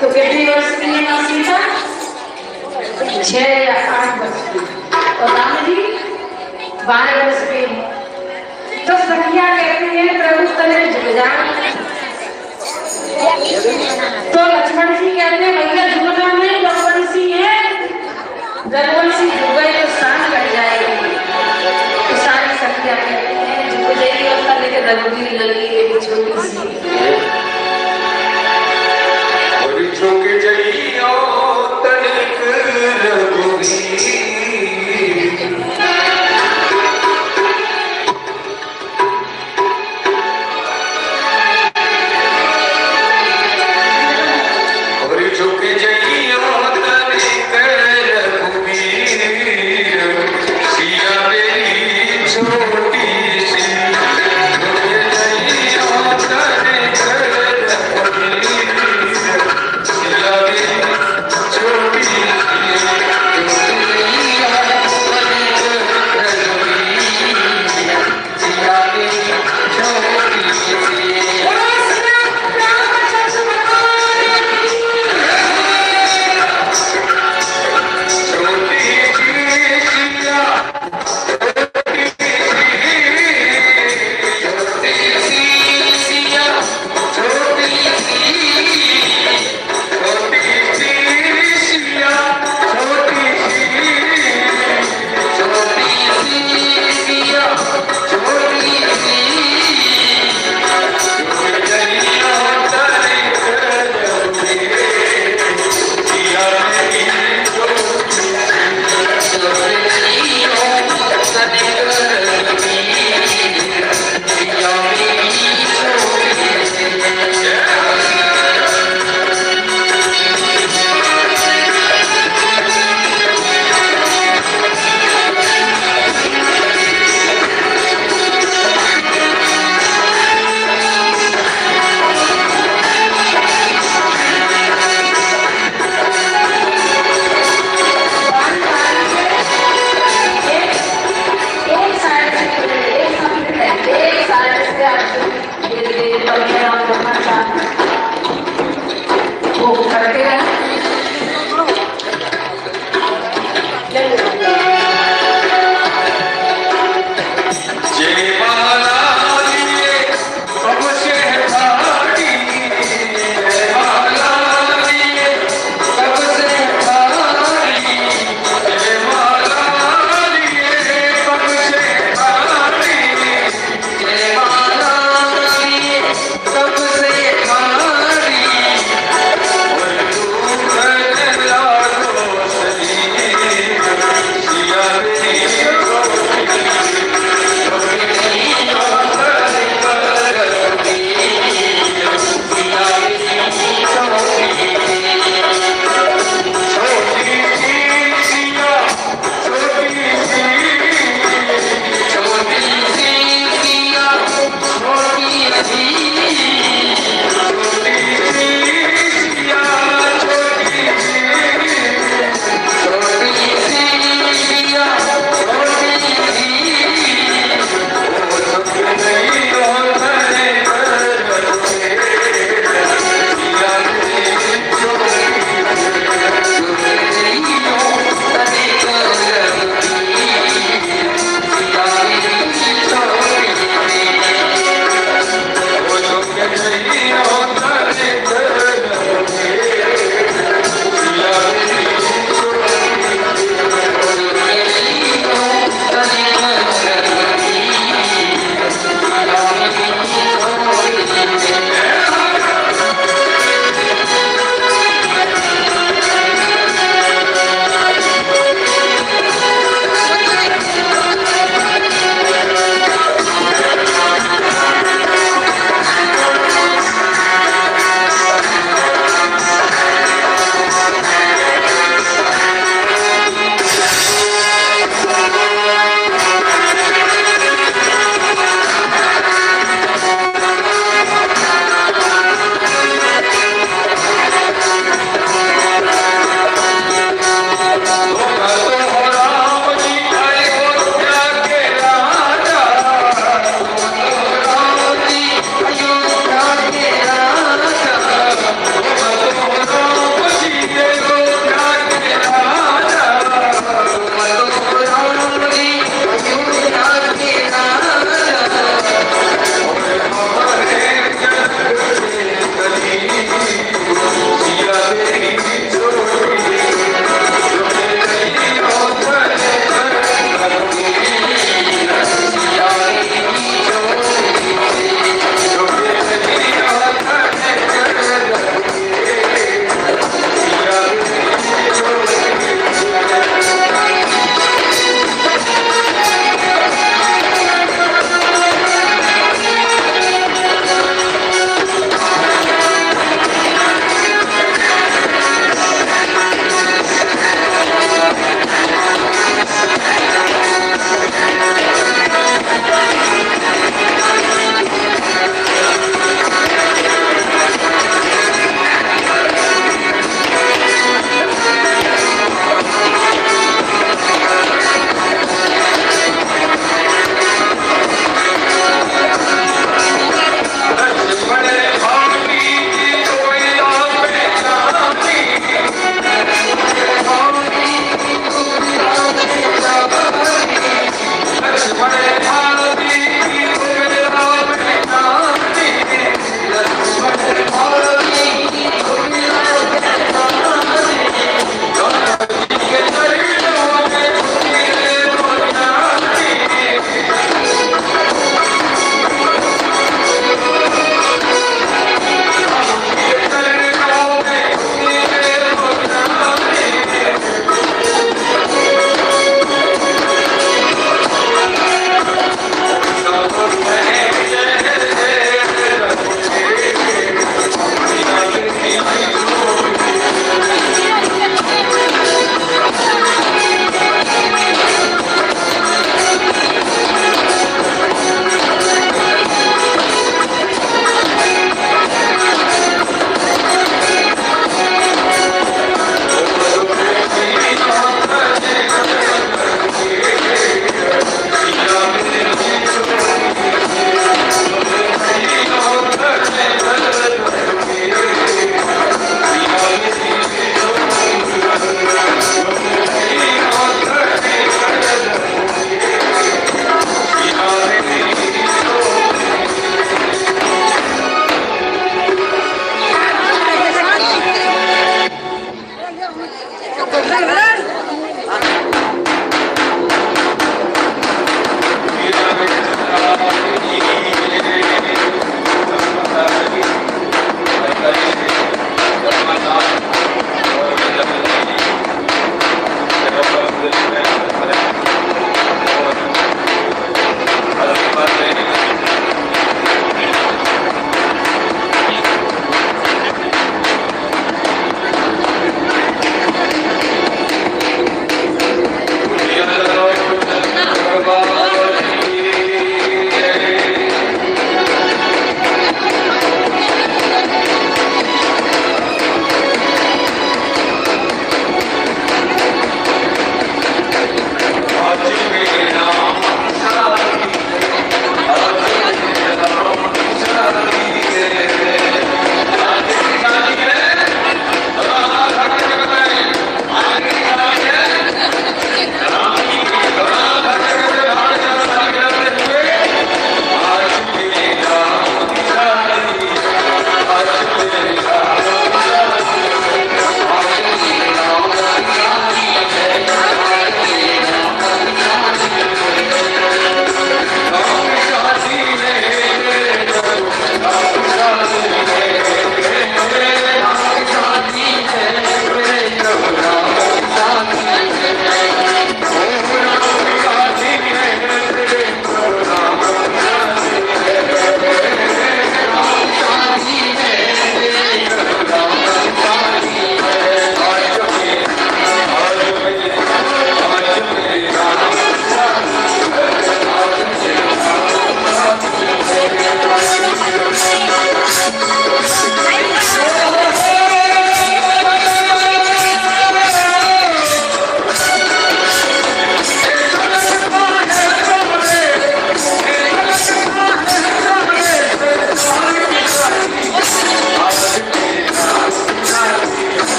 तो कितनी वर्ष की है सीता? 6 या 8 वर्ष की। और राम जी 12 वर्ष के। तो सखिया कहती है प्रभु तने झुक जा। तो लक्ष्मण जी कहते हैं भैया झुकना नहीं, रघुवंशी है, रघुवंशी झुक गए तो सांस कट जाएगी। तो सारी सखिया कहती है झुक जाएगी और तले के रघुवीर लगी एक छोटी सी झुक जाइयो तनिक रघुवीर।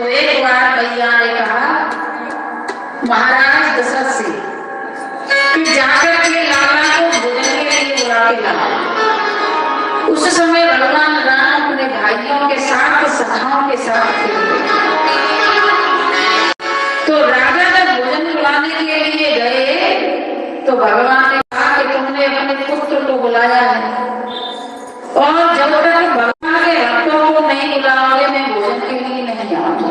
तो एक बार मैया ने कहा महाराज दशरथ से कि जाकर के लाला को भोजन के लिए बुला के लाओ। उस समय भगवान राम अपने भाइयों के साथ सखाओं के साथ खेल रहे। तो राजा जब भोजन बुलाने के लिए गए तो भगवान ने कहा कि तुमने अपने पुत्र को बुलाया है और जब तक भगवान के भक्तों को नहीं बुलाओगे मैं भोजन के लिए नहीं आऊंगा।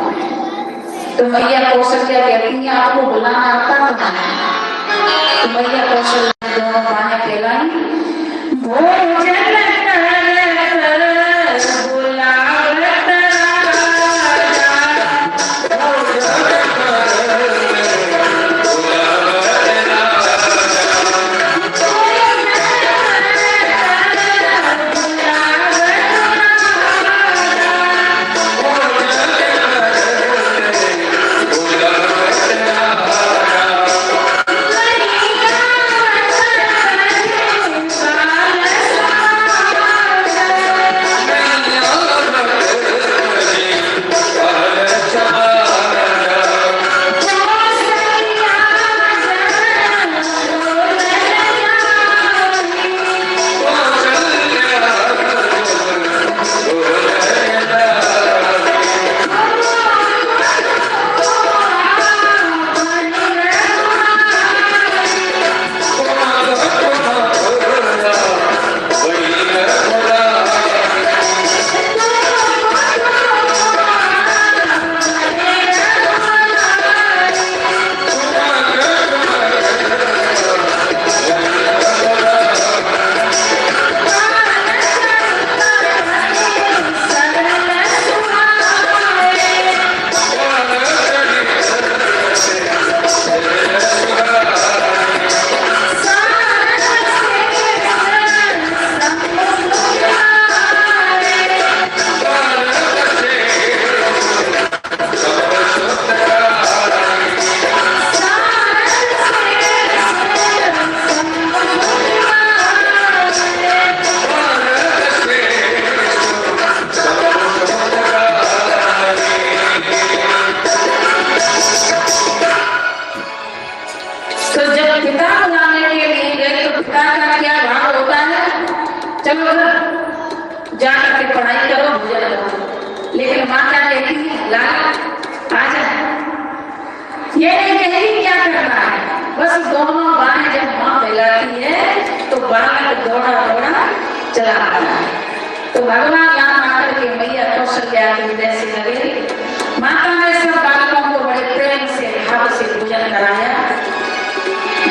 तो मैया कौशल्या कहती है आपको बुलाना आता तो नहीं। तो मैया कौशल्या दोनों माने कहलाई भोजन जाकर के पढ़ाई करो भोजन करो। लेकिन माँ क्या कहती है लाला आ जा। ये नहीं कहती क्या करना है, बस दोनों बाहें जब माँ फैलाती है तो बालक दौड़ा दौड़ा चला आता है। तो भगवान राम आकर के मैया कौशल्या के हृदय से लगे। माता ने सब बालकों को बड़े प्रेम से भाव से भोजन कराया।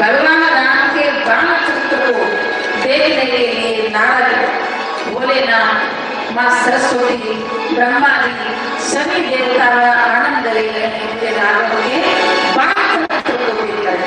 भगवान राम के बाल चित्र को देखने के लिए नारद, भोलेनाथ, माँ सरस्वती, ब्रह्मा जी सभी देवता आनंद ले रहे हैं रावण के बाल चित्र को देखकर।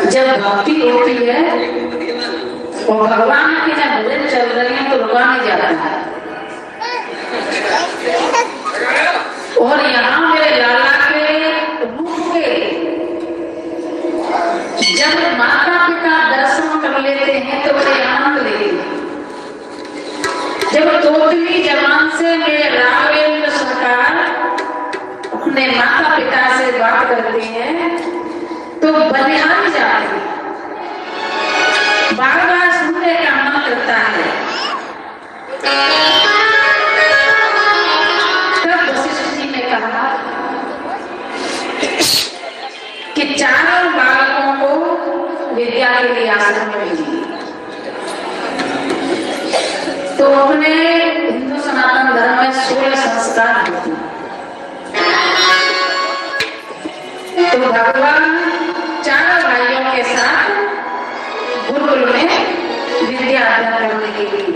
जब भक्ति होती है और भगवान के जब भजन चल रहे हैं तो रुका नहीं जाता है। और यहाँ मेरे लाला के रूप के जब माता पिता दर्शन कर लेते हैं तो बड़े आनंद लेते हैं। जब तोतली जवान से मेरे राघवेंद्र सरकार अपने माता पिता से बात करते हैं तो बलिहारी जाते हैं, बार बार सुनने का मन करता है। तब वशिष्ठ जी ने कहा कि चारों बालकों को विद्या के लिए आश्रम में भेजिए। तो अपने हिंदू सनातन धर्म में 16 संस्कार होते हैं। तो भगवान चारों भाइयों के साथ गुरुकुल में विद्या अध्ययन करने के लिए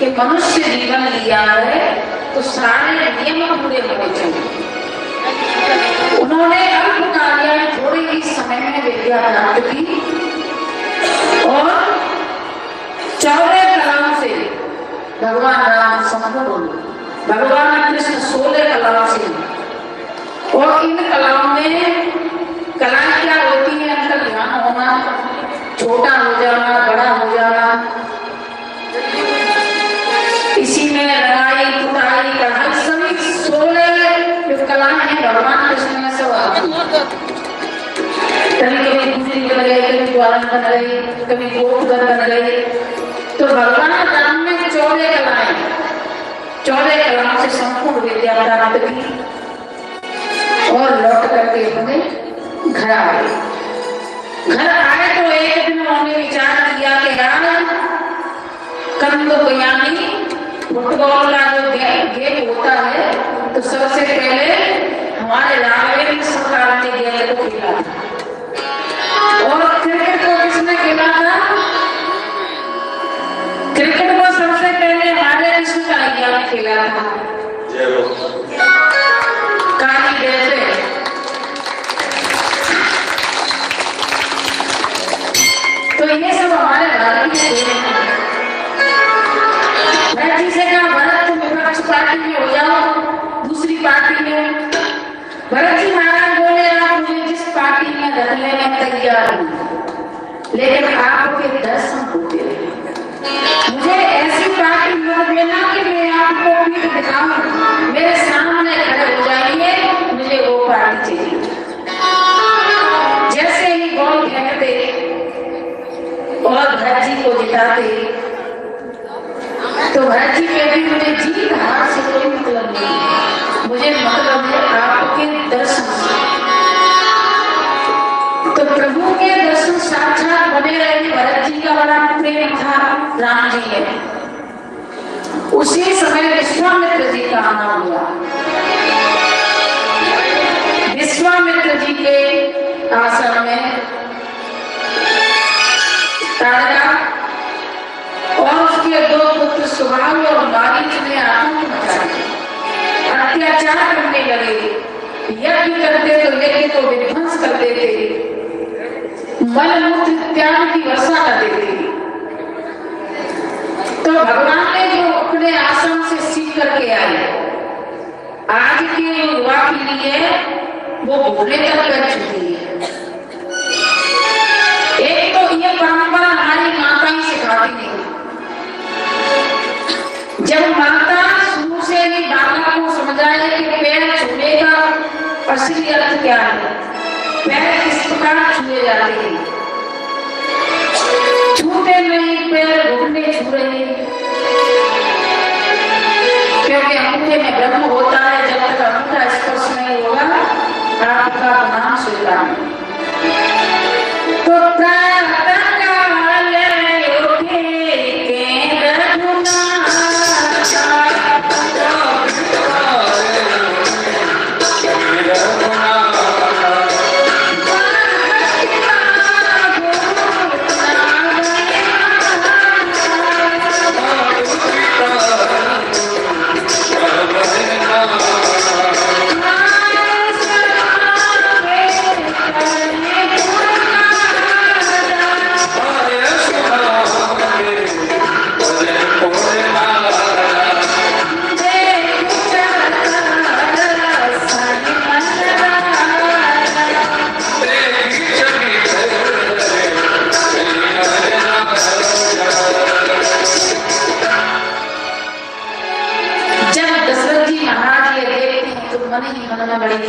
कि मनुष्य जीवन लिया है तो सारे नियम पूरे होने चाहिए। उन्होंने अल्पकालीन थोड़े ही समय में विद्या प्राप्त की और 14 कलाओं से भगवान राम संपूर्ण, भगवान कृष्ण 16 कलाओं से। और इन कलाओं में कलाएं क्या होती है? अंदर ध्यान होना, छोटा हो जाना, बड़ा हो जाना, इसी में लड़ाई कुटाई कढ़ाई सभी 16 जो कलाएं हैं भगवान कृष्ण में सब आती है। कभी दूसरी बन गई, कभी द्वारन बन गई, कभी गोपधर बन गई। तो भगवान राम ने 14 कलाएं, 14 कलाओं से संपूर्ण विद्या प्राप्त की और लौट करके अपने घर आए। घर आए तो एक दिन उन्होंने विचार किया कि यार कंदो बयानी फुटबॉल का जो गेम होता है तो सबसे पहले हमारे राघवेंद्र सरकार ने गेम को खेला और क्रिकेट को किसने खेला था? क्रिकेट को सबसे पहले हमारे कृष्ण कन्हैया ने खेला था। काली जैसे तो ये सब हमारे भारत में से कहा भरत तुम विपक्ष पार्टी में हो जाओ, दूसरी पार्टी में। भरत जी महाराज बोले आप मुझे जिस पार्टी में रखने में तैयार हूँ, लेकिन आपके दर्शन होते रहे। मुझे ऐसी पार्टी मत देना कि मैं आपको पीठ दिखाऊं, मेरे सामने खड़े हो जाइए, मुझे वो पार्टी चाहिए। जैसे ही बॉल फेंकते और भरत जी को जिताते तो भरत जी कहते मुझे जीत हार से कोई मतलब नहीं, मुझे मतलब है आपके दर्शन। तो प्रभु के दर्शन साक्षात बने रहे। भरत जी का बड़ा प्रेम था राम जी है। उसी समय विश्वामित्र जी का आना हुआ। विश्वामित्र जी के आश्रम में ताड़का और उसके 2 पुत्र सुबाहु और मारीच ने आतंक मचाया, अत्याचार करने लगे। यज्ञ करते तो यज्ञ को विध्वंस कर देते, मलमूत्र इत्यादि की वर्षा कर देते। तो भगवान ने जो अपने आश्रम से सीख करके आए, आज के युवा पीढ़ी है वो भूलने तक कर चुकी है। एक तो ये परंपरा हमारी माता ही सिखाती थी। जब माता शुरू से ही बालक को समझाए कि पैर छूलेगा असली अर्थ क्या है? पैर किस प्रकार छुए जाते हैं? छूते नहीं, पैर घुटने छू रहे हैं, क्योंकि अंगूठे में ब्रह्म होता है। जब तक अंगूठा स्पर्श नहीं होगा आपका नाम स्वीकार नहीं। तो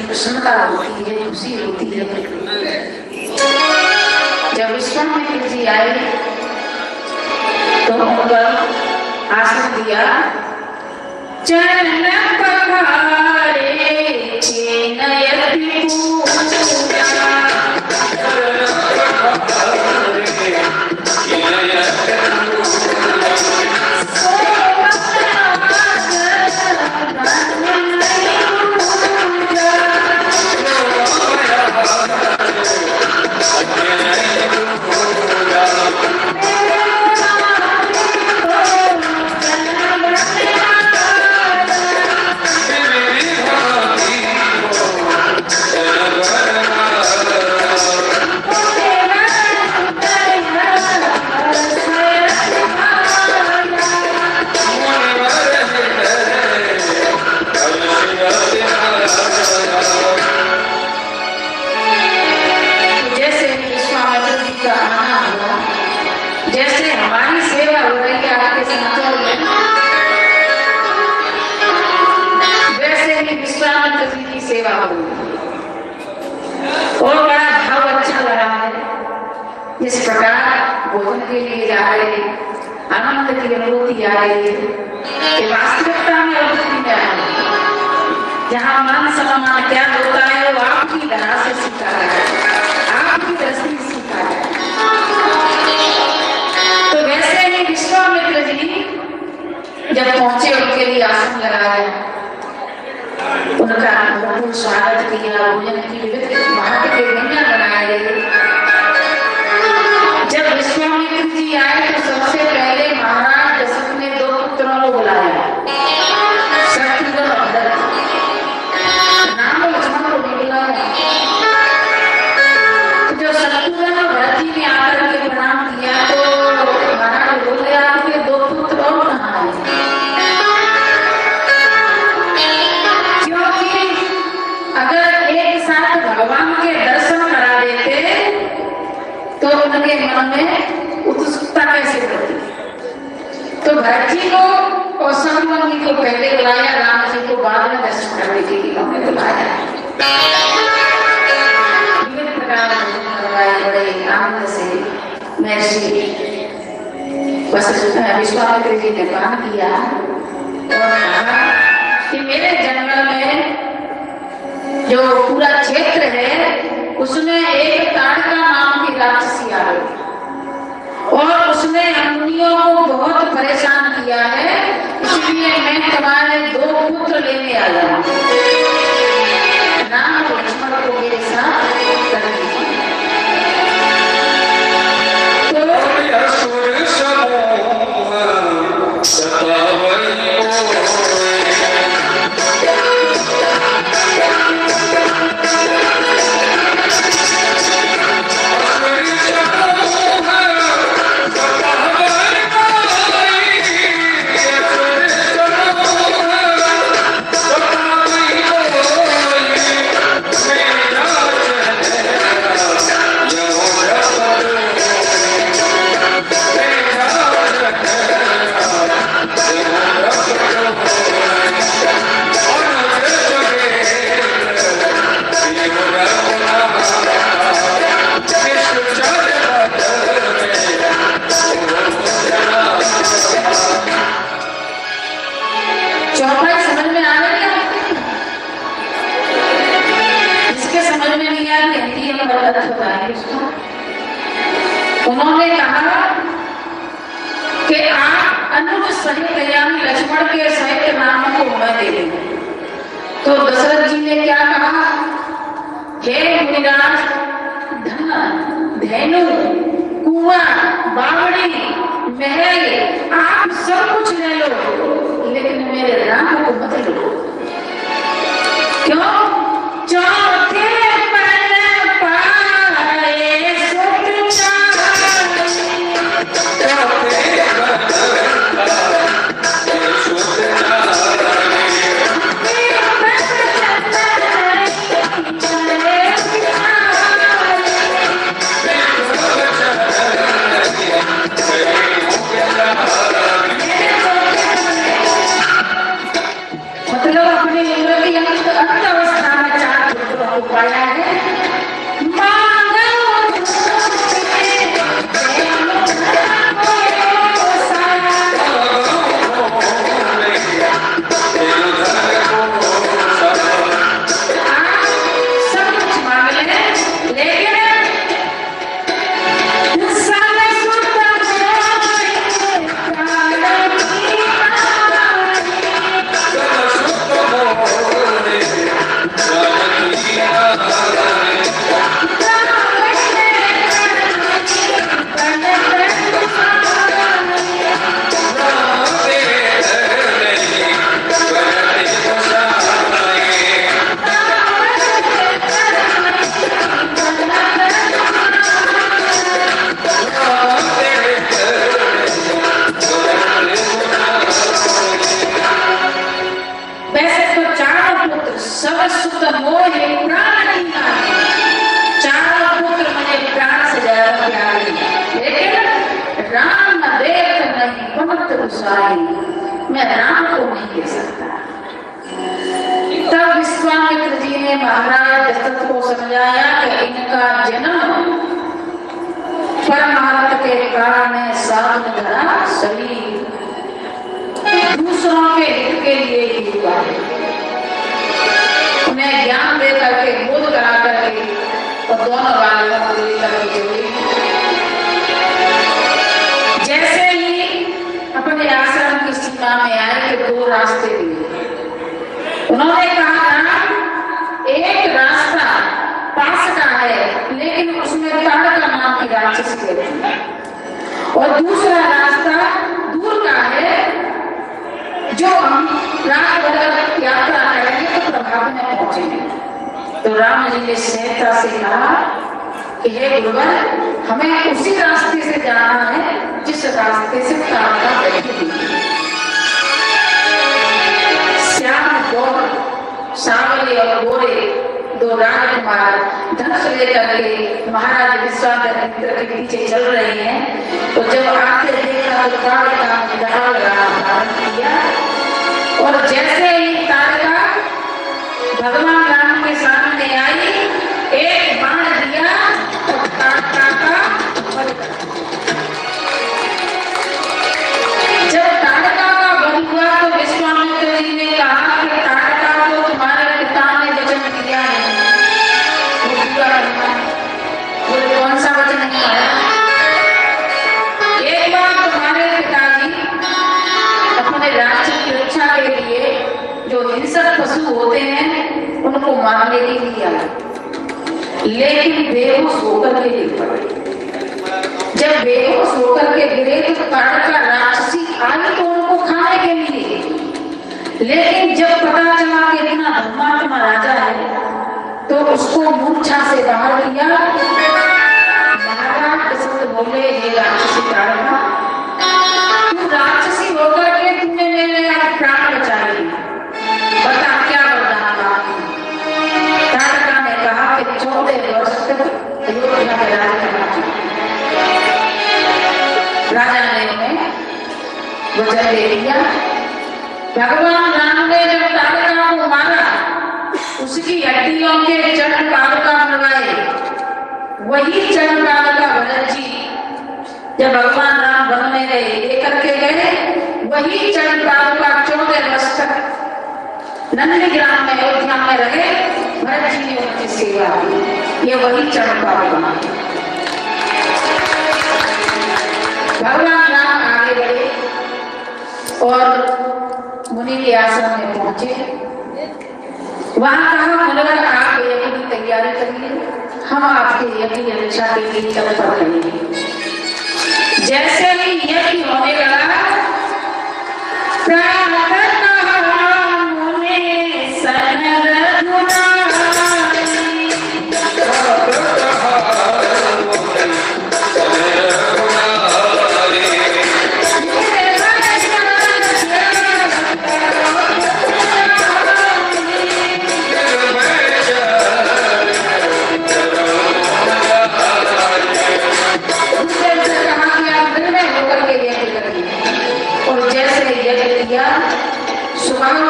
प्रसन्नता होती है, खुशी होती है। जब विश्वामित्र जी आए तो उनका आसन दिया। चरण पखारे नयति और बड़ा भाव अच्छा लगा है। इस प्रकार भोजन के लिए जा रहे हैं, आनंद की अनुभूति आ रही है कि वास्तविकता में अनुभूति क्या है। जहाँ मान सम्मान क्या होता है वो आपकी तरह से सीखा है, आपकी दृष्टि सीखा है। तो वैसे ही विश्वामित्र जी जब पहुंचे उनके लिए आसन लगाया, उनका भरपूर स्वागत किया, भोजन की विविध वहाँ के व्यंजन बनाए। जब विश्वामित्र जी आए तो सबसे पहले महाराज दशरथ ने 2 पुत्रों को बुलाया, शत्रुघ्न और भरत। नाम लक्ष्मण को नहीं बुलाया। जो शत्रुघ्न और भरत जी ने आकर के प्रणाम किया तो महाराज बोले आपके 2 पुत्र और कहाँ है? अगर एक साथ भगवान के दर्शन करा देते तो उनके मन में उत्सुकता कैसे बढ़ती। तो भरत जी को और शत्रुघ्न जी को पहले बुलाया, राम जी को बाद में दर्शन करने के लिए उन्होंने बुलाया। विभिन्न प्रकार बड़े आनंद से महर्षि विश्वामित्र जी ने पान किया और कहा कि मेरे जंगल में जो पूरा क्षेत्र है उसमें एक ताड़का नाम की राक्षसी आ गई और उसने मुनियों को बहुत परेशान किया है, इसलिए मैं तुम्हारे 2 पुत्र लेने आया हूँ। राम और लक्ष्मण को मेरे साथ कर दीजिए। अर्थ बताएंगे उसका। उन्होंने कहा कि आप अनुज सहित यानी लक्ष्मण के सहित नाम को मैं दे दूं। तो दशरथ जी ने क्या कहा, हे मुनिराज, धन, धेनु, कुआं, बावड़ी, महल आप सब कुछ ले लो, लेकिन मेरे राम को मत लो। क्यों? चौथे पहले पाए सुख मैं राम को नहीं दे सकता। तब विश्वामित्र जी ने महाराज दशरथ को समझाया कि इनका जन्म परमात्मा के कारण साधन धरा शरीर दूसरों के हित के लिए ही हुआ है। उन्हें ज्ञान दे करके बोध करा करके और दोनों बालकों को लेकर के जैसे ही अपने आश्रम की सीमा में आए कि दो रास्ते दिए। उन्होंने कहा एक रास्ता पास का है, लेकिन उसमें ताड़का नाम की राक्षस रहती है, और दूसरा रास्ता दूर का है जो हम रात भर यात्रा करेंगे तो प्रभात में पहुंचेंगे। तो राम जी ने सहजता से कहा कि हे गुरुवर, हमें उसी रास्ते से जाना है जिस रास्ते से ताड़का बैठी हुई। श्याम गौर सांवले और गोरे दो राजकुमार धनुष लेकर के महाराज विश्वामित्र के पीछे चल रहे हैं। तो जब आते देखा तो ताड़का धारण किया, और जैसे ही ताड़का भगवान राम के सामने आई, एक बाण दिया और ताड़का का वध कर दिया। जब ताड़का का वध हुआ तो विश्वामित्र जी ने कहा कि ताड़का को तुम्हारे पिता ने वचन दिया है, वो पूरा करना है। बोले कौन सा वचन दिया? एक बार तुम्हारे पिताजी अपने राज्य की रक्षा के लिए जो हिंसक पशु होते हैं उनको मारने के लिए आए, लेकिन बेहोश होकर के गिर पड़े। जब बेहोश होकर के गिरे तो ताड़का राक्षसी आई तो उनको खाने के लिए, लेकिन जब पता चला कि इतना धर्मात्मा राजा है तो उसको मूर्छा से बाहर किया। महाराज दशरथ बोले, ये राक्षसी ताड़का, तू राक्षसी होकर के तुमने मेरे प्राण बचा लिए, बता क्या वरदान मांगी? ताड़का ने कहा कि 14 वर्ष तक अयोध्या में राज करना चाहिए। राजा ने उन्हें वचन दे दिया। भगवान राम ने जब ताड़का को मारा, उसकी हड्डियों के चरण ताड़का बनवाए। वही चरण ताड़का भरत जी जब भगवान राम वन में गए लेकर के गए, वही चरण ताड़का 14 वर्ष तक नंदीग्राम में अयोध्या में रहे। भरत जी ने उनकी सेवा की। ये वही चंपा बना। भगवान राम आगे बढ़े और मुनि के आश्रम में पहुंचे। वहां कहा मुनिवर आप यज्ञ की तैयारी करिए, हम आपके यज्ञ की रक्षा के लिए तत्पर करेंगे। जैसे ही यज्ञ होने लगा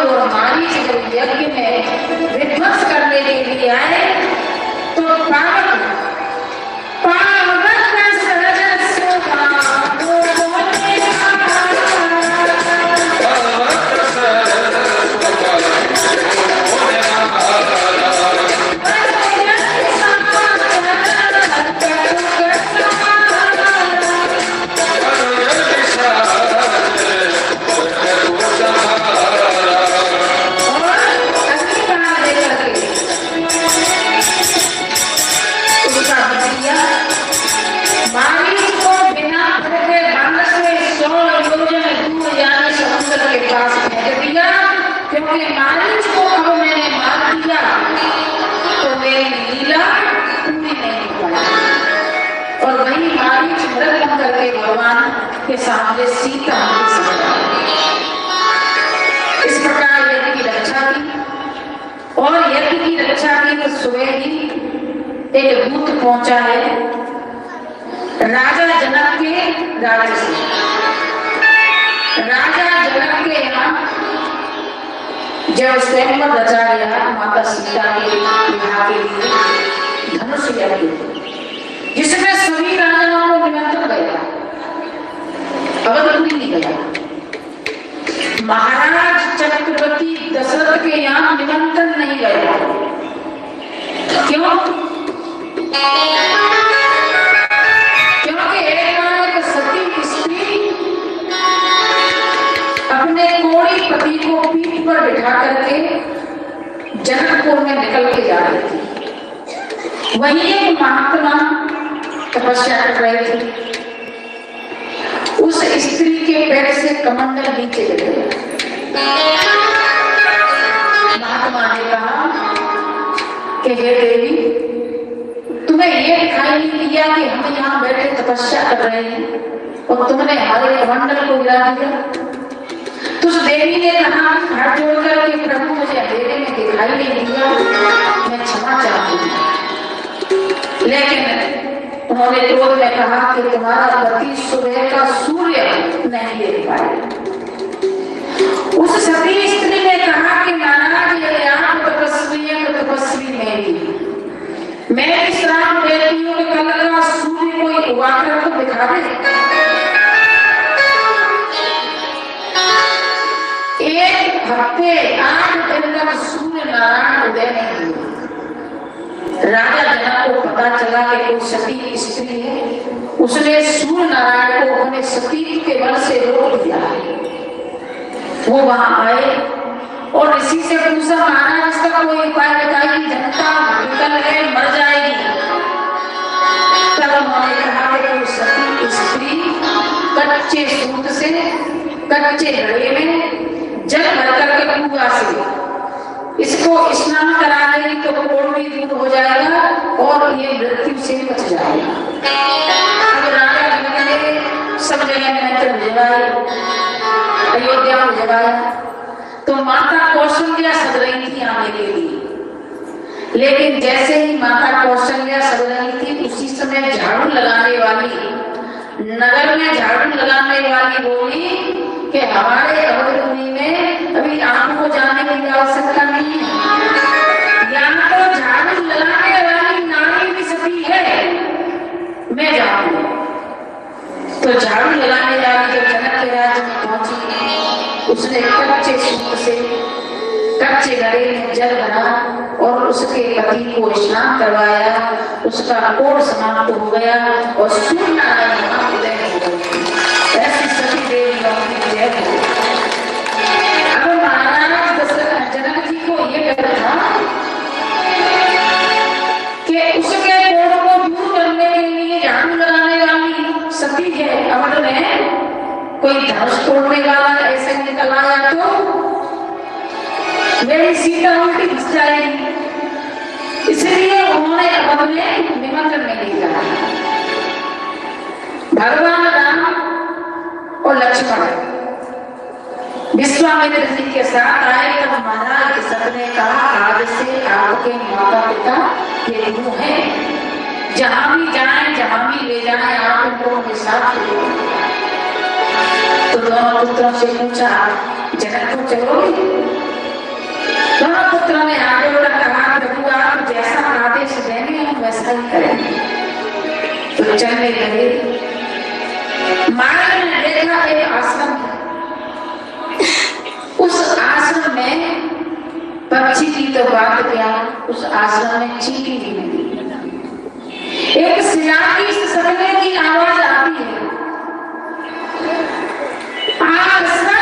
और मारीच जब यज्ञ में विध्वंस करने के लिए आए तो पावक भगवान के सामने सीता इस प्रकार यज्ञ की रक्षा की। और यज्ञ की रक्षा की तो सुबह ही एक दूत पहुंचा है राजा जनक के राज्य से। राजा जनक के यहाँ जब स्वयंवर रचा गया माता सीता के विवाह के लिए धनुष यज्ञ, जिसमें सभी राजाओं को निमंत्रण गया, अवधपुरी नहीं गया। महाराज चक्रवर्ती दशरथ के यहाँ निमंत्रण नहीं गया। क्यों? क्योंकि एक सती स्त्री अपने कोड़ी पति को पीठ पर बिठा करके जनकपुर में निकल के जा रही थी। वहीं एक महात्मा तपस्या कर रहे थे। उस स्त्री के पैर से कमंडल नीचे गिर गया। महात्मा ने कहा कि हे देवी, तुम्हें ये दिखाई नहीं दिया कि हम यहाँ बैठे तपस्या कर रहे हैं और तुमने हमारे कमंडल को गिरा दिया? तो उस देवी ने कहा हाथ जोड़कर कि प्रभु मुझे अंधेरे में दिखाई नहीं दिया, मैं क्षमा चाहती हूँ। लेकिन उन्होंने क्रोध में कहा कि तुम्हारा पति सुबह का सूर्य नहीं देख पाए। उस सती स्त्री ने कहा कि महाराज ये आप तपस्वी है तो तपस्वी मैं श्राप देती हूँ कि कल का सूर्य कोई उगा कर तो दिखा दे। एक हफ्ते 8 दिन तक सूर्य नारायण उदय नहीं हुए। राजा जनक को पता चला कि कोई सती स्त्री है। उसने सूर्य नारायण को अपने सतीत्व के बल से रोक दिया। वो वहां आए और ऋषि से पूछा, महाराज इसका कोई उपाय बताइए, जनता निकल है मर जाएगी। तब उन्होंने कहा कि कोई सती स्त्री कच्चे सूत से कच्चे घड़े में जल भर करके कुआं से इसको स्नान करा देगी तो कोढ़ भी दूर हो जाएगा और ये मृत्यु से बच जाएगा। अब राजा जनक ने सब जगह निमंत्रण भिजवाए, अयोध्या में भिजवाया तो माता कौशल्या सज रही थी आने के लिए। लेकिन जैसे ही माता कौशल्या सज रही थी उसी समय झाड़ू लगाने वाली, नगर में झाड़ू लगाने वाली बोली कि हमारे अवधपुरी में अभी आपको जाने की आवश्यकता नहीं है, यहाँ तो झाड़ू लगाने वाली नारी भी सती है, मैं जाऊंगी। तो झाड़ू लगाने वाली जब जनक के राज्य में पहुंची, उसने कच्चे सूत से कच्चे घड़े में जल भरा और उसके पति को स्नान करवाया, उसका कोढ़ समाप्त हो गया और सूर्यनारायण महाउदय हो गए। ऐसी सभी देवियों की जय हो। अब महाराज दशरथ जनक जी को ये डर था कि उसके कोढ़ को दूर करने के लिए झाड़ू लगाने वाली सती है अवध में कोई धनुष तोड़ने वाला ऐसे निकल आया तो मेरी सीता उल्टी घुस जाएगी, इसलिए उन्होंने अवध में निमंत्रण नहीं दिया। भगवान राम और लक्ष्मण विश्वामित्र जी के साथ आए तब महाराज दशरथ ने कहा आज से आपके माता पिता के गुरु हैं, जहां भी जाएं जहां भी ले जाएं आप उनको के साथ ले। तो दोनों पुत्रों से पूछा जनक को चलोगे? दोनों पुत्रों ने आगे बढ़ा कहा प्रभु आप जैसा आदेश देंगे हम वैसा ही करेंगे। तो चलने लगे। मार्ग में देखा एक आश्रम है, उस आश्रम में पक्षी की तो बात क्या, उस आश्रम में चींटी भी नहीं। एक शिला की ससकने की आवाज आती है। आश्रम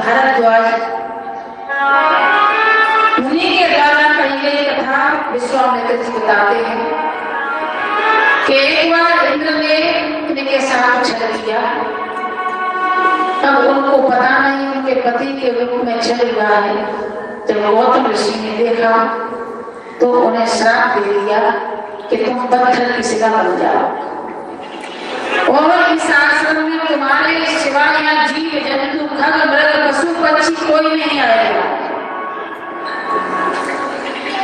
भारद्वाज उन्हीं के द्वारा कही गई कथा विश्वामित्र जी बताते हैं कि एक बार इंद्र ने इनके साथ छल किया। अब उनको पता नहीं उनके पति के रूप में छल रहा है। जब गौतम ऋषि ने देखा तो उन्हें श्राप दे दिया कि तुम पत्थर की शिला बन जाओ और इस आश्रम में तुम्हारे सिवाय यहाँ जीव जंतु खग मृग पशु पक्षी कोई नहीं आएगा।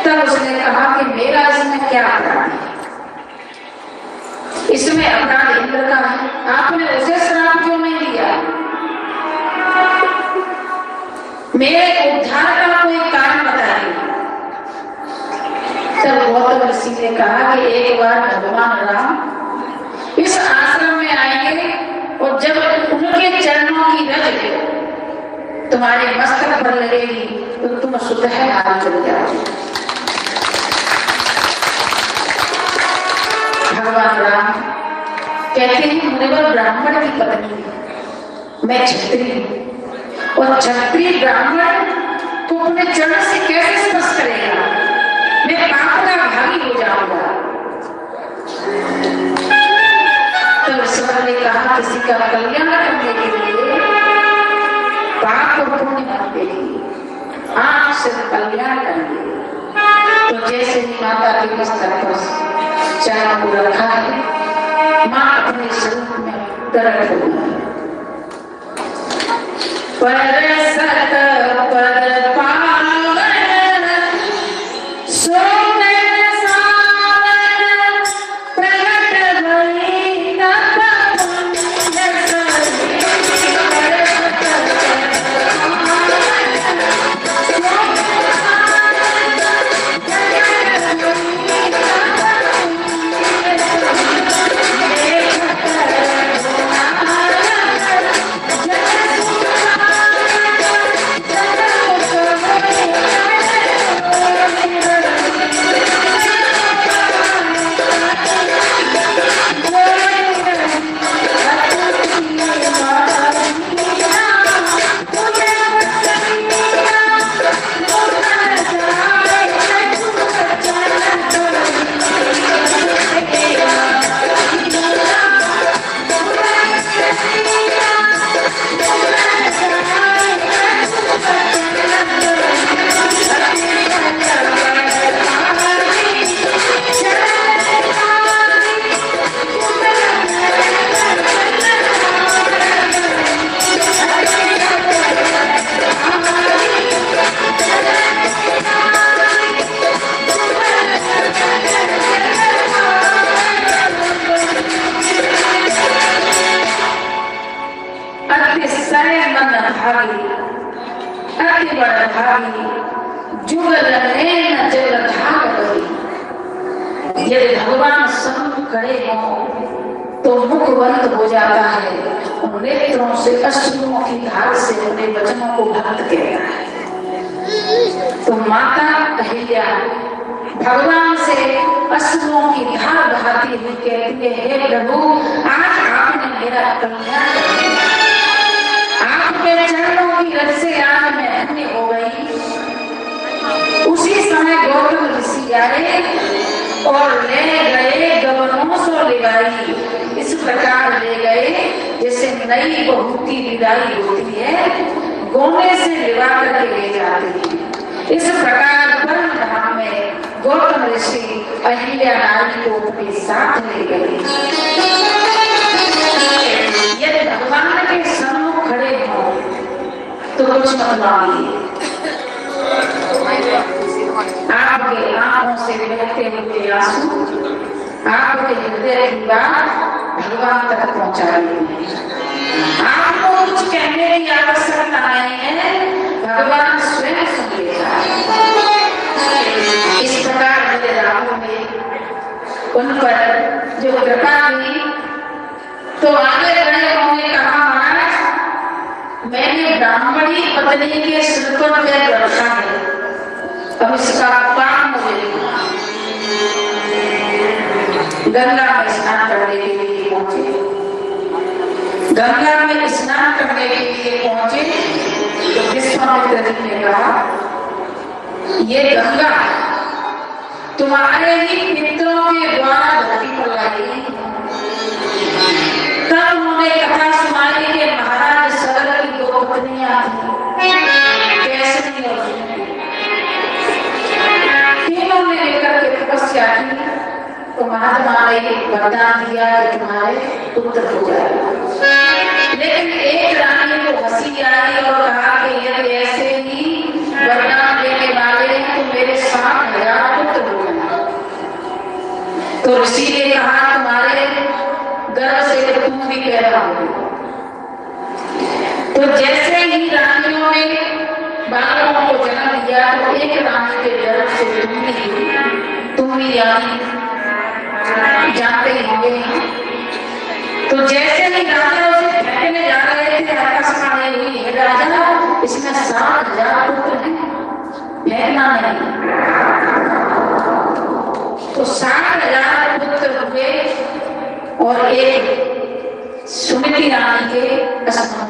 तब उसने कहा कि मेरा इसमें क्या अपराध है, इसमें अपराध इंद्र का है, आपने उसे श्राप क्यों नहीं दिया? मेरे उद्धार का कोई कारण बताइए। तब गौतम ऋषि ने कहा कि एक बार भगवान राम इस आश्रम में आएंगे और जब उनके चरणों की रज तुम्हारे मस्तक पर लगेगी तो तुम स्वतः हार चल जाओगे। भगवान राम कहते हैं मुनिवर ब्राह्मण की पत्नी मैं क्षत्रिय हूं और क्षत्रिय ब्राह्मण तो अपने चरण से कैसे स्पर्श करेगा, मैं पाप का भागी हो जाऊंगा। तो ईश्वर ने कहा किसी का कल्याण करने के लिए पाप और पुण्य करने के लिए आप सिर्फ कल्याण करेंगे। तो जैसे ही माता के मस्तक पर चरण को रखा है, माँ अपने स्वरूप में प्रकट हो गई। खड़े हों तो मुख बंद हो जाता है, उन नेत्रों से अश्रुओं की धार से अपने वचनों को भक्त कहता है। तो माता अहिल्या भगवान से अश्रुओं की धार बहाती हुई कहती है, हे प्रभु, आज आपने मेरा कल्याण कर दिया, आपके चरणों की रज से आज मैं धन्य हो गई। उसी समय गौतम ऋषि आए और ले गए गवनों सो लिवाई। इस प्रकार ले गए जैसे नई बहू की विदाई होती है, गोने से लिवा करके ले जाते हैं। इस प्रकार परम धाम में गौतम ऋषि अहिल्या नारी को अपने साथ ले गए। यदि भगवान के सम्मुख खड़े हो तो कुछ मत मांगिए, आपके आंखों से बहते हुए आंसू आपके हृदय की बात भगवान तक पहुंचाइए। आपको कुछ कहने की आवश्यकता नहीं है, भगवान स्वयं सुन लेगा। इस प्रकार मेरे रामों ने उन पर जो कृपा की, तो आगे बड़े उन्होंने कहा, महाराज मैंने ब्राह्मणी पत्नी के सिर पर पैर रखा है, अब इसका पाप मुझे गंगा में स्नान करने के लिए पहुंचे। गंगा में स्नान करने के लिए पहुंचे तो विश्वामित्र जी ने कहा, ये गंगा तुम्हारे ही पितरों के द्वारा धरती पर लाई। तब उन्होंने कथा सुनाई कि महाराज सरल की दो पत्नियां थी, कैसे तीनों ने लेकर के तपस्या की, तो महात्मा ने वरदान दिया कि तुम्हारे पुत्र हो जाएगा। लेकिन एक रानी को हंसी आई और कहा कि यदि ऐसे ही वरदान देने वाले तो मेरे 7,000 पुत्र हो जाएंगे। तो ऋषि ने कहा, तुम्हारे गर्भ से तो तुम भी पैदा हो। तो जैसे ही रानियों ने बालकों को जन्म दिया तो एक रानी के गर्भ से तुम भी जानते होंगे। तो जैसे ही राजा उसे फेंकने जा रहे थे, आकाशवाणी हुई, हे राजा इसमें 7,000 पुत्र हैं, फेंकना नहीं। तो 7,000 पुत्र हुए और एक सुमिति रानी के अस्मत।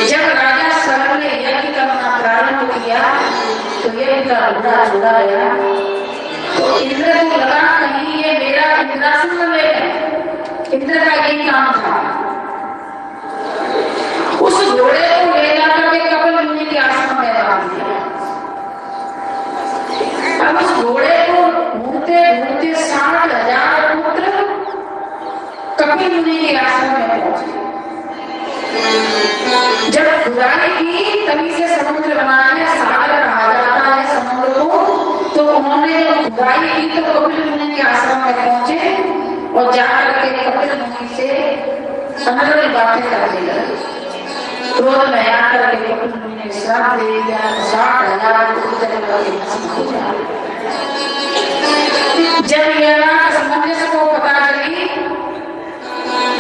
जब राजा सरल ने यज्ञ करना प्रारंभ किया तो यज्ञ का घोड़ा छोड़ा गया। तो इंद्र को लगा कहीं ये मेरा इंद्रासन में है, इंद्र का यही काम था। उस घोड़े को ले जाकर के कपिल मुनि के आश्रम में डाल दिया। अब उस घोड़े को घूमते घूमते 7,000 पुत्र कपिल मुनि के आश्रम में पहुंचे। जब खुदाई की तभी से समुद्र बना है, सागर कहा जाता है समुद्र को। तो उन्होंने जब खुदाई की तो कपिल मुनि के आश्रम में पहुंचे और जाकर के कपिल मुनि से अनर्गल बातें करने लगे। क्रोध में आकर के कपिल मुनि ने श्राप दे दिया, 7,000 पुत्र भस्म हो जाए। जब यह बात समंजस को पता चली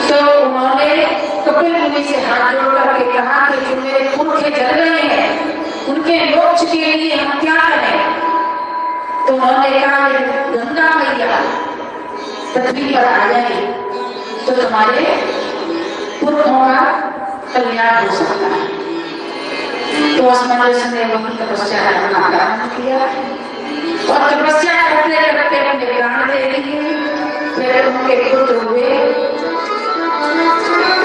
तो उन्होंने कपिल मुनि से हाथ जोड़ करके कहा कि जो मेरे पुरखे जल रहे हैं उनके मोक्ष के लिए हम क्या करें। तो उन्होंने कहा, गंगा मैया पृथ्वी पर आ जाएगी तो तुम्हारे पुरखों का कल्याण हो सकता है। तो असमंजस ने वही तपस्या करना प्रारंभ किया और तपस्या करते करते अपने प्राण दे दिए। फिर उनके पुत्र हुए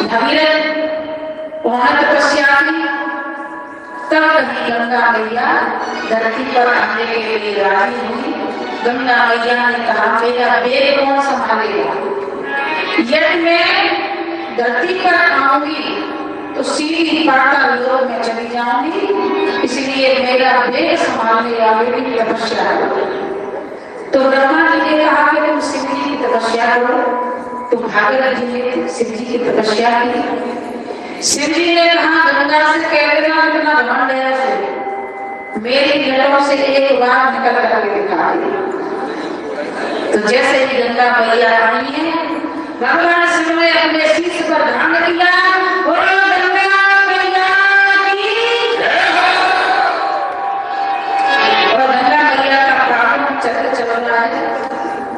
भगीरथ, उन्होंने तपस्या की। तब कहीं गंगा मैया धरती पर आने के लिए राजी हुई। गंगा मैया ने कहा, मेरा बेग कौन संभालेगा? यदि मैं धरती पर आऊंगी तो सीधी पाताल लोक में चली जाऊंगी, इसलिए मेरा बेग संभालने वाले की तपस्या करो। तो ब्रह्मा जी ने कहा कि तुम शिव जी की तपस्या करो। तो भागीरथ जी ने शिव जी की तपस्या की। शिव जी ने कहा, गंगा से कह देना कितना घमंड है उसे, मेरी जड़ों से एक बार निकल करके दिखा दे। तो जैसे ही गंगा मैया आई है, भगवान शिव ने अपने शीश पर ध्यान दिया, बोलो गंगा मैया की जय। और गंगा मैया का प्राण चक्र चल रहा है,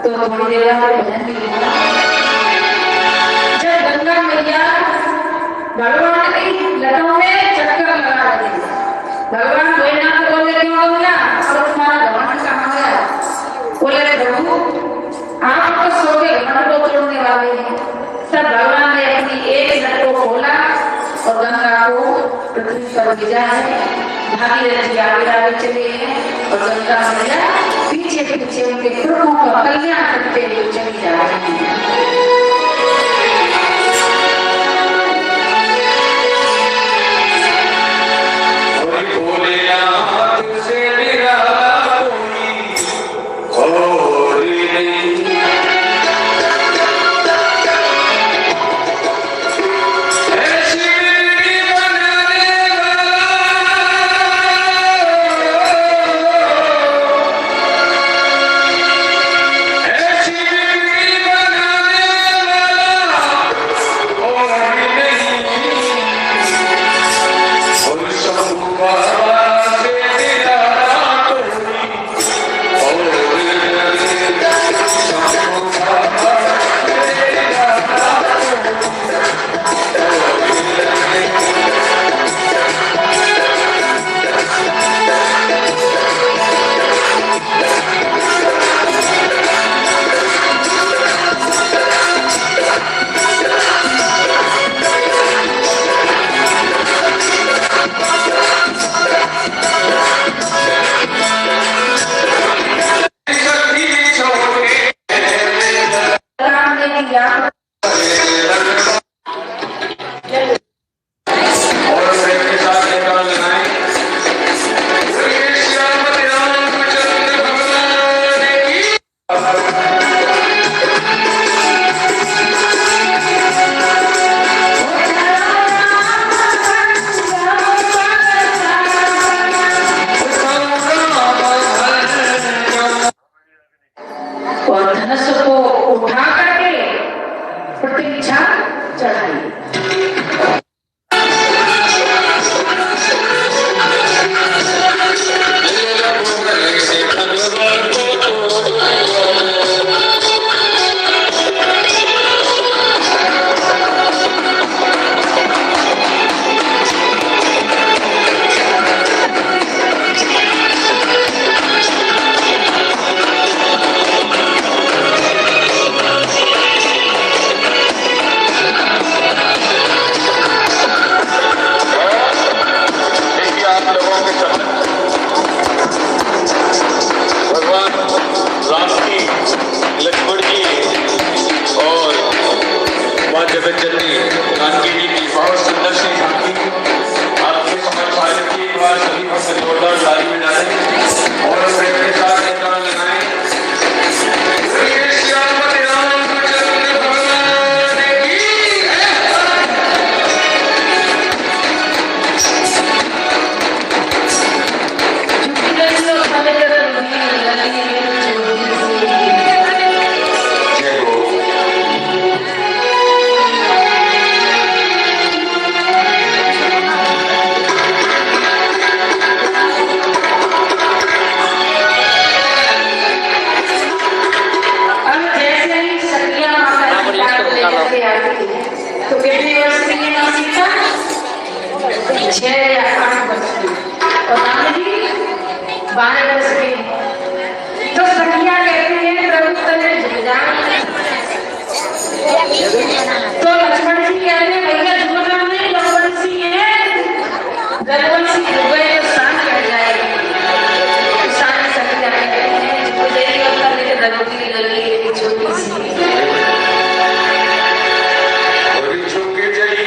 तो थोड़ी देर बाद भजन भी लिखा। जब गंगा मैया भगवान की लटों में चक्कर लगा रही है, भगवान भोलेनाथ बोले क्यों बोला, और तुम्हारा घमंड कहाँ गया? बोले प्रभु आप तो सो के घमंड को तोड़ने वाले हैं। तब भगवान ने अपनी एक लट को खोला और गंगा को पृथ्वी पर गिरा है। भागीरथ जी आगे आगे चले हैं और गंगा मैया पीछे पीछे उनके प्रभु का कल्याण करते हुए चली जा रही है। तो लक्ष्मण जी कहते हैं भैया झूठा नहीं, रघुवंशी है, रघुवंशी डूब गए तो शांत कर जाएगी। सारी सखियां कहती हैं झूठ देगी और कर लेके रघुवीर लगी एक छोटी सी छोटी सी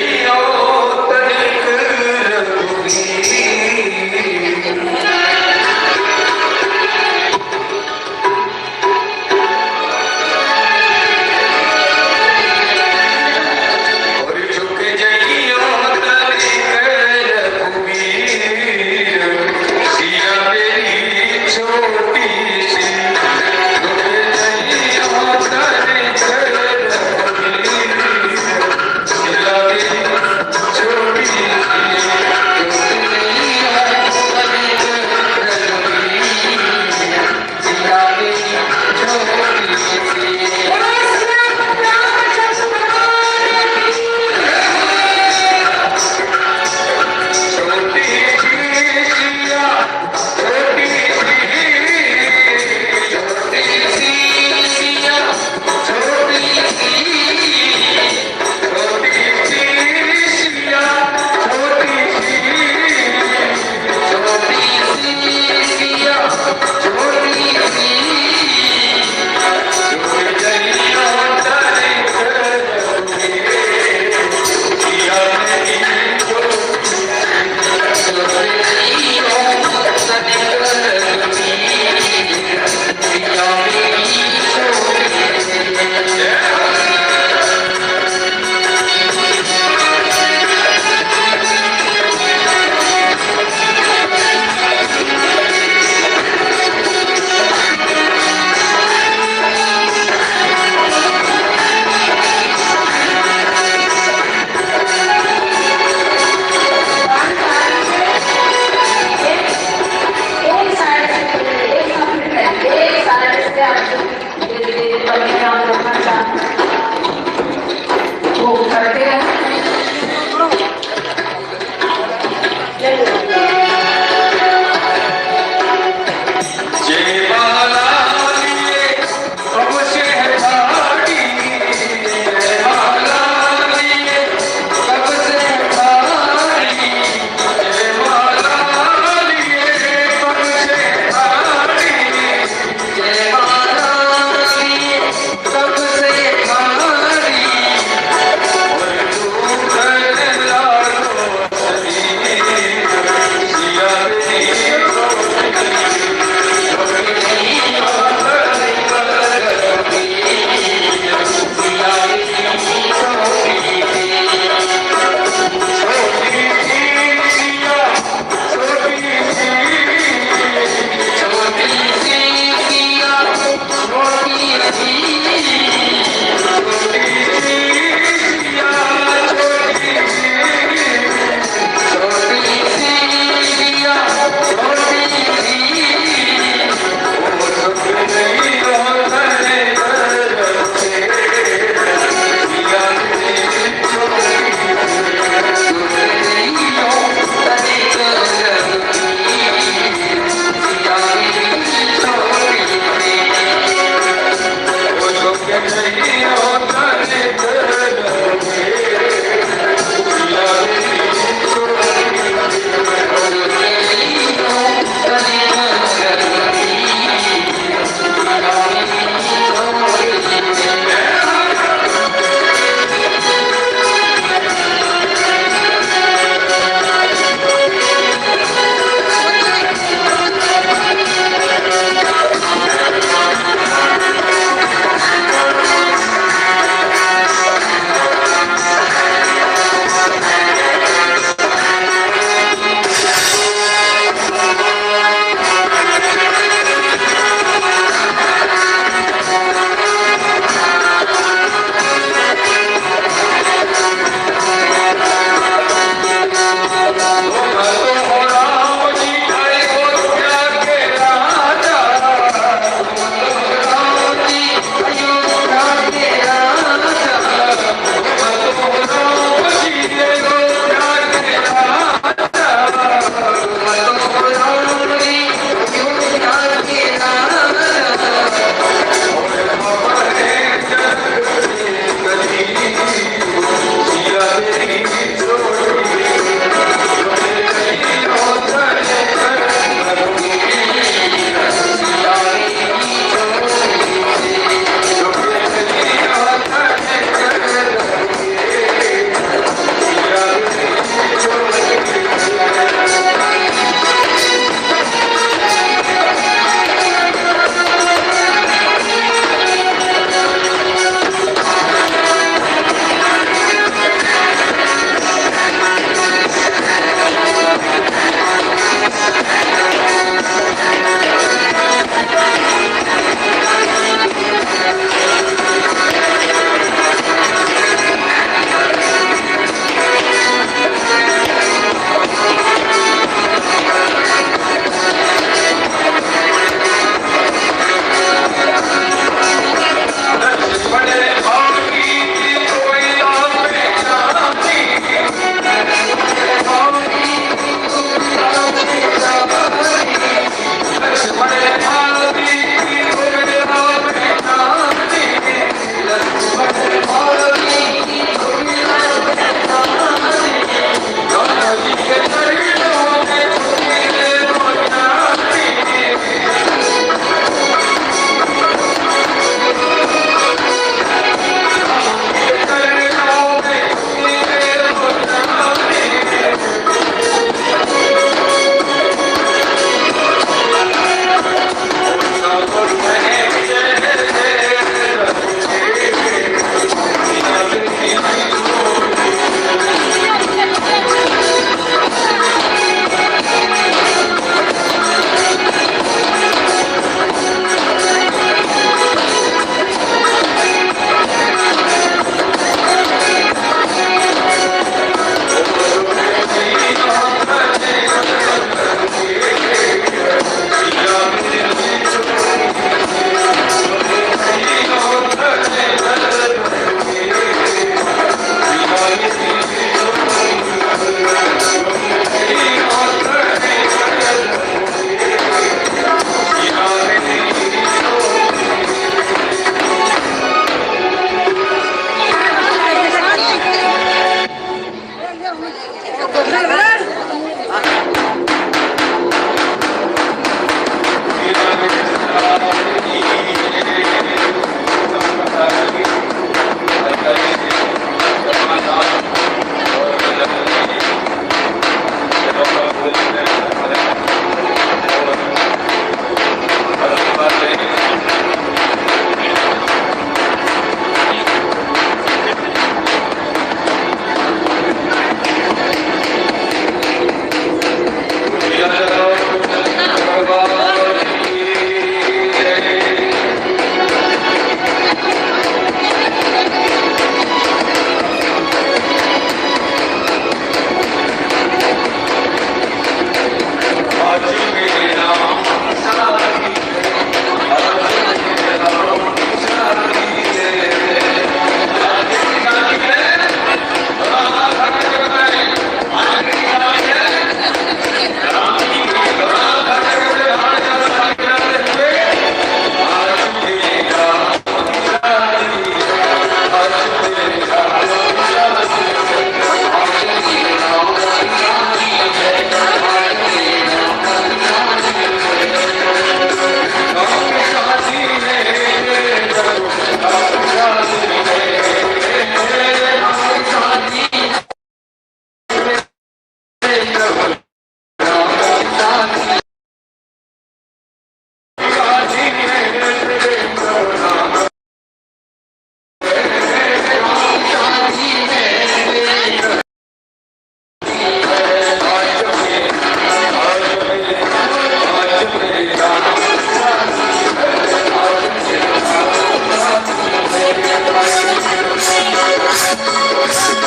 Thank you.